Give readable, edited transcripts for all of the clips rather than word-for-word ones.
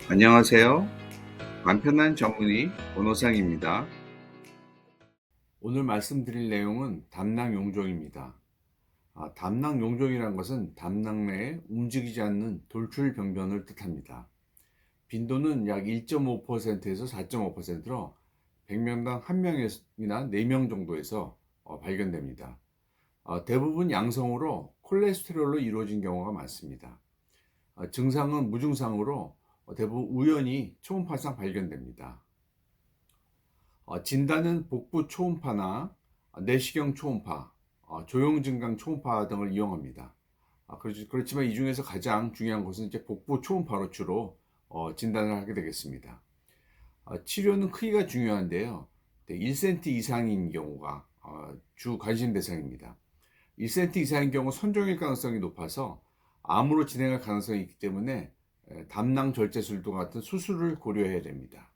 안녕하세요. 간편한 전문의 권호상입니다. 오늘 말씀드릴 내용은 담낭 용종입니다. 담낭 용종이란 것은 담낭 내에 움직이지 않는 돌출 병변을 뜻합니다. 빈도는 약 1.5%에서 4.5%로 100명당 1명이나 4명 정도에서 발견됩니다. 대부분 양성으로 콜레스테롤로 이루어진 경우가 많습니다. 증상은 무증상으로 대부분 우연히 초음파상 발견됩니다. 진단은 복부 초음파나 내시경 초음파, 조형증강 초음파 등을 이용합니다. 그렇지만 이 중에서 가장 중요한 것은 이제 복부 초음파로 주로 진단을 하게 되겠습니다. 치료는 크기가 중요한데요. 1cm 이상인 경우가 주 관심 대상입니다. 1cm 이상인 경우 선종일 가능성이 높아서 암으로 진행할 가능성이 있기 때문에 담낭 절제술도 같은 수술을 고려해야 됩니다.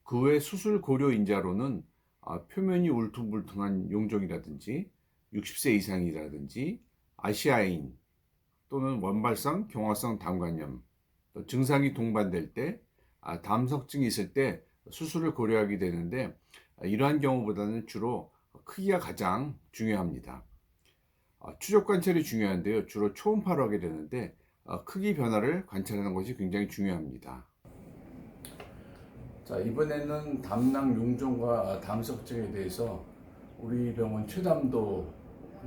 그 외 수술 고려 인자로는 표면이 울퉁불퉁한 용종이라든지 60세 이상이라든지 아시아인 또는 원발성 경화성 담관염, 또 증상이 동반될 때 담석증이 있을 때 수술을 고려하게 되는데, 이러한 경우보다는 주로 크기가 가장 중요합니다. 추적 관찰이 중요한데요. 주로 초음파로 하게 되는데 크기 변화를 관찰하는 것이 굉장히 중요합니다. 자, 이번에는 담낭 용종과 담석증에 대해서 우리 병원 최담도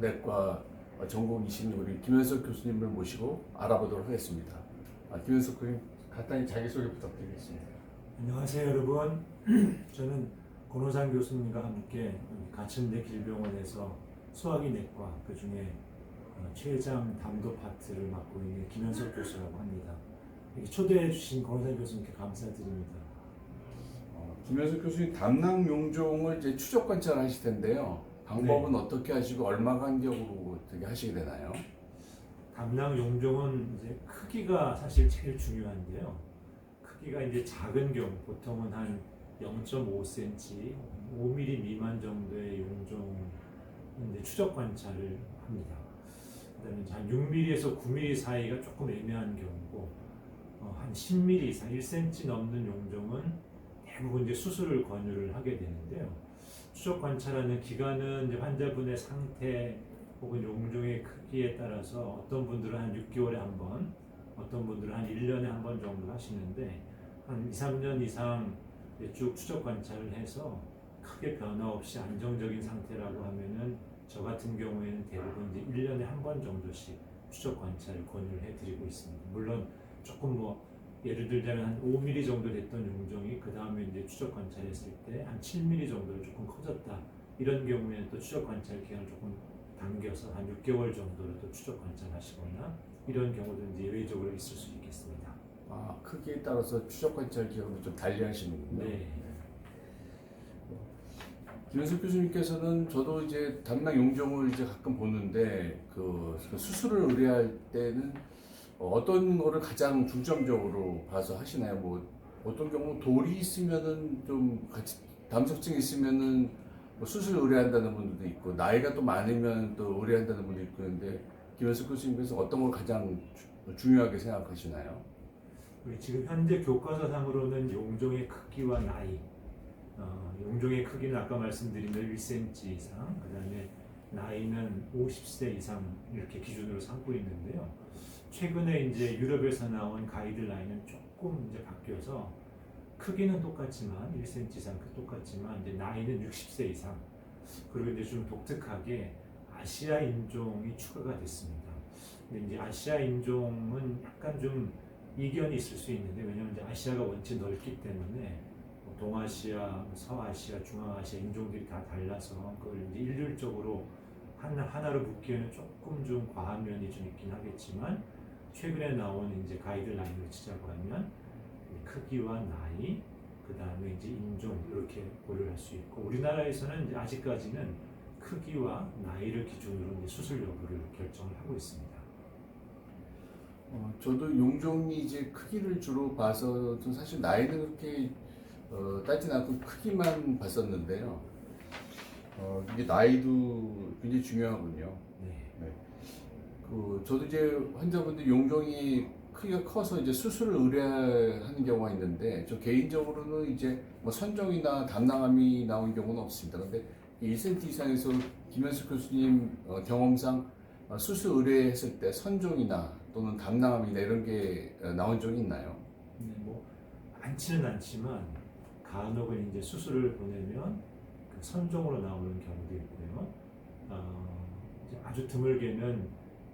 내과 전공이신 우리 김현석 교수님을 모시고 알아보도록 하겠습니다. 김현석 교수님, 간단히 자기소개 부탁드리겠습니다. 안녕하세요, 여러분. 저는 권호상 교수님과 함께 가천대 길병원에서 소화기 내과 그 중에 최장 담도 파트를 맡고 있는 김현석 교수라고 합니다. 이렇게 초대해 주신 권호상 교수님께 감사드립니다. 김현석 교수님, 담낭 용종을 이제 추적 관찰하실 텐데요. 방법은 네. 어떻게 하시고 얼마 간격으로 어떻게 하시게 되나요? 담낭 용종은 이제 크기가 사실 제일 중요한데요. 크기가 이제 작은 경우 보통은 한 0.5cm, 5mm 미만 정도의 용종은 이제 추적 관찰을 합니다. 그다음에 한 6mm에서 9mm 사이가 조금 애매한 경우고, 한 10mm 이상, 1cm 넘는 용종은 대부분 이제 수술을 권유를 하게 되는데요. 추적 관찰하는 기간은 이제 환자분의 상태 혹은 용종의 크기에 따라서 어떤 분들은 한 6개월에 한 번, 어떤 분들은 한 1년에 한 번 정도 하시는데, 한 2, 3년 이상 쭉 추적 관찰을 해서 크게 변화 없이 안정적인 상태라고 하면은 저 같은 경우에는 대부분 이제 1년에 한 번 정도씩 추적 관찰을 권유를 해드리고 있습니다. 물론 조금 예를 들자면 한 5mm 정도 됐던 용종이 그 다음에 이제 추적 관찰했을 때 한 7mm 정도로 조금 커졌다. 이런 경우에는 또 추적 관찰 기간을 조금 당겨서 한 6개월 정도로 또 추적 관찰하시거나 이런 경우도 이제 예외적으로 있을 수 있겠습니다. 크기에 따라서 추적 관찰 기간도 좀 달리 하시는군요. 네. 김현석 교수님께서는 저도 이제 담낭 용종을 이제 가끔 보는데 그 수술을 의뢰할 때는 어떤 거를 가장 중점적으로 봐서 하시나요? 뭐 어떤 경우 돌이 있으면은 좀 같이 담석증이 있으면은 뭐 수술 의뢰한다는 분들도 있고, 나이가 또 많으면 또 의뢰한다는 분도 있고, 그런데 김현석 교수님께서 어떤 걸 가장 중요하게 생각하시나요? 우리 지금 현재 교과서상으로는 용종의 크기와 나이, 용종의 크기는 아까 말씀드린 대로 1cm 이상, 그 다음에 나이는 50세 이상 이렇게 기준으로 삼고 있는데요. 최근에 이제 유럽에서 나온 가이드라인은 조금 이제 바뀌어서 크기는 똑같지만 1cm 이상 똑같지만 이제 나이는 60세 이상, 그리고 이제 좀 독특하게 아시아 인종이 추가가 됐습니다. 근데 이제 아시아 인종은 약간 좀 이견이 있을 수 있는데, 왜냐하면 이제 아시아가 원체 넓기 때문에 동아시아, 서아시아, 중앙아시아 인종들이 다 달라서 그걸 이제 일률적으로 하나로 묶기에는 조금 좀 과한 면이 좀 있긴 하겠지만, 최근에 나온 이제 가이드라인을 치자고 하면 크기와 나이, 그 다음에 이제 인종 이렇게 고려할 수 있고, 우리나라에서는 이제 아직까지는 크기와 나이를 기준으로 이제 수술 여부를 결정을 하고 있습니다. 저도 용종이 이제 크기를 주로 봐서 좀 사실 나이는 그렇게 따지는 않고 크기만 봤었는데요. 이게 나이도 굉장히 중요하군요. 네. 네. 저도 이제 환자분들 용종이 크기가 커서 이제 수술을 의뢰하는 경우가 있는데 저 개인적으로는 이제 뭐 선종이나 담낭암이 나온 경우는 없습니다. 근데 1cm 이상에서 김현숙 교수님 경험상 수술 의뢰했을 때 선종이나 또는 담낭암이나 이런 게 나온 적이 있나요? 네, 뭐 많지는 않지만 간혹은 이제 수술을 보내면 그 선종으로 나오는 경우도 있고요. 이제 아주 드물게는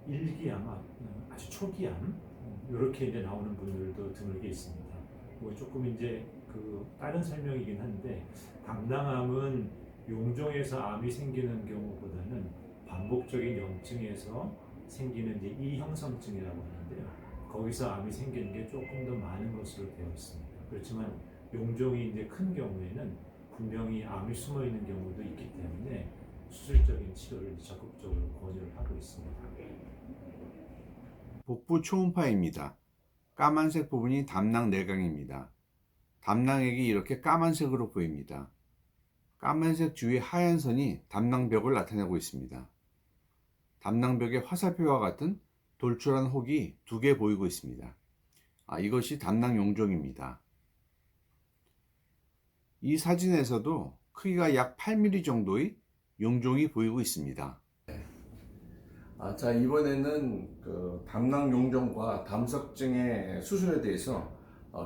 일기암, 아주 초기암 이렇게 이제 나오는 분들도 드물게 있습니다. 뭐 조금 이제 그 다른 설명이긴 한데 담낭암은 용종에서 암이 생기는 경우보다는 반복적인 염증에서 생기는 이제 이형성증이라고 하는데요. 거기서 암이 생기는 게 조금 더 많은 것으로 되어 있습니다. 그렇지만 용종이 이제 큰 경우에는 분명히 암이 숨어 있는 경우도 있기 때문에 수술적인 치료를 적극적으로 권유를 하고 있습니다. 복부 초음파입니다. 까만색 부분이 담낭 내강입니다. 담낭액이 이렇게 까만색으로 보입니다. 까만색 주위의 하얀 선이 담낭벽을 나타내고 있습니다. 담낭벽에 화살표와 같은 돌출한 혹이 2개 보이고 있습니다. 이것이 담낭 용종입니다. 이 사진에서도 크기가 약 8mm 정도의 용종이 보이고 있습니다. 자, 이번에는 그 담낭 용종과 담석증의 수술에 대해서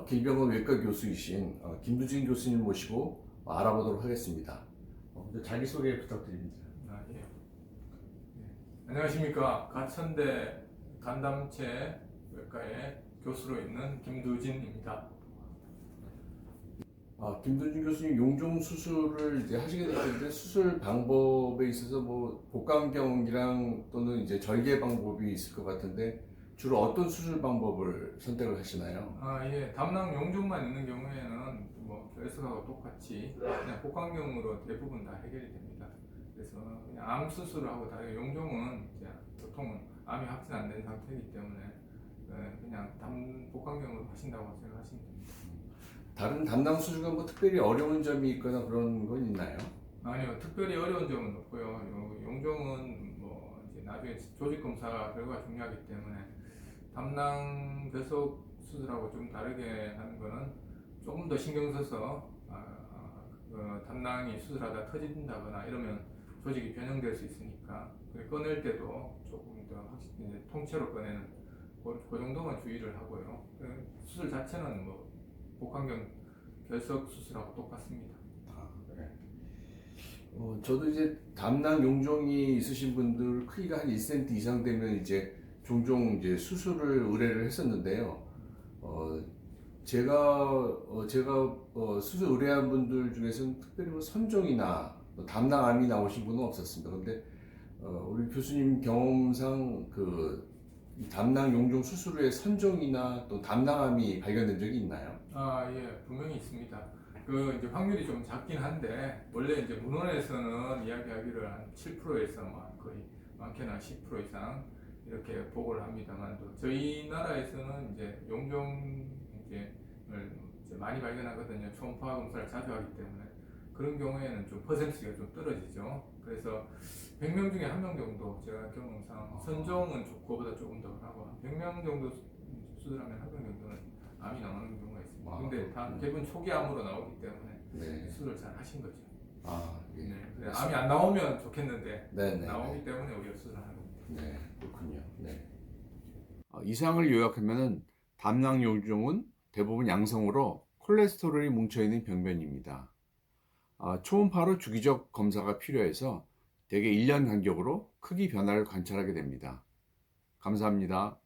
길병원 외과 교수이신 김두진 교수님 모시고 알아보도록 하겠습니다. 자기소개 부탁드립니다. 예. 예. 안녕하십니까. 가천대 간담체 외과의 교수로 있는 김두진입니다. 김두진 교수님 용종 수술을 이제 하시게 될 텐데 수술 방법에 있어서 뭐 복강경이랑 또는 이제 절개 방법이 있을 것 같은데 주로 어떤 수술 방법을 선택을 하시나요? 예. 담낭 용종만 있는 경우에는 뭐 결석하고 똑같이 그냥 복강경으로 대부분 다 해결이 됩니다. 그래서 그냥 암 수술을 하고 다른 용종은 이제 보통은 암이 확진 안 된 상태이기 때문에 그냥 복강경으로 하신다고 생각하시면 됩니다. 다른 담낭 수술과 뭐 특별히 어려운 점이 있거나 그런 건 있나요? 아니요, 특별히 어려운 점은 없고요. 용종은 뭐 이제 나중에 조직 검사 결과가 중요하기 때문에 담낭 결석 수술하고 좀 다르게 하는 거는 조금 더 신경 써서 담낭이 수술하다 터진다거나 이러면 조직이 변형될 수 있으니까 꺼낼 때도 조금 더 확실히 통째로 꺼내는 그 정도만 주의를 하고요. 수술 자체는 뭐 복강경 결석 수술하고 똑같습니다. 그래. 저도 이제 담낭 용종이 있으신 분들 크기가 한 1cm 이상 되면 이제 종종 이제 수술을 의뢰를 했었는데요. 제가 수술 의뢰한 분들 중에서는 특별히 뭐 선종이나 담낭암이 나오신 분은 없었습니다. 그런데 우리 교수님 경험상 그 담낭 용종 수술 후에 선종이나 또 담낭암이 발견된 적이 있나요? 예, 분명히 있습니다. 그 이제 확률이 좀 작긴 한데 원래 이제 문헌에서는 이야기하기를 한 7%에서 거의 많게는 10% 이상 이렇게 보고를 합니다만 또 저희 나라에서는 이제 용종 이제 많이 발견하거든요. 초음파 검사를 자주 하기 때문에 그런 경우에는 좀 퍼센트가 좀 떨어지죠. 그래서 100명 중에 1명 정도 제가 경험상 선종은 그거보다 조금 더 하고 100명 정도 수술하면 1명 정도는 암이 나오는 경우가 있습니다. 근데 다 대부분 초기암으로 나오기 때문에 네. 수술을 잘 하신 거죠. 예. 네. 암이 안 나오면 좋겠는데 네네. 나오기 때문에 우리가 수술을 하는 겁니다. 네, 그렇군요. 네. 이상을 요약하면은 담낭 용종은 대부분 양성으로 콜레스테롤이 뭉쳐있는 병변입니다. 초음파로 주기적 검사가 필요해서 대개 1년 간격으로 크기 변화를 관찰하게 됩니다. 감사합니다.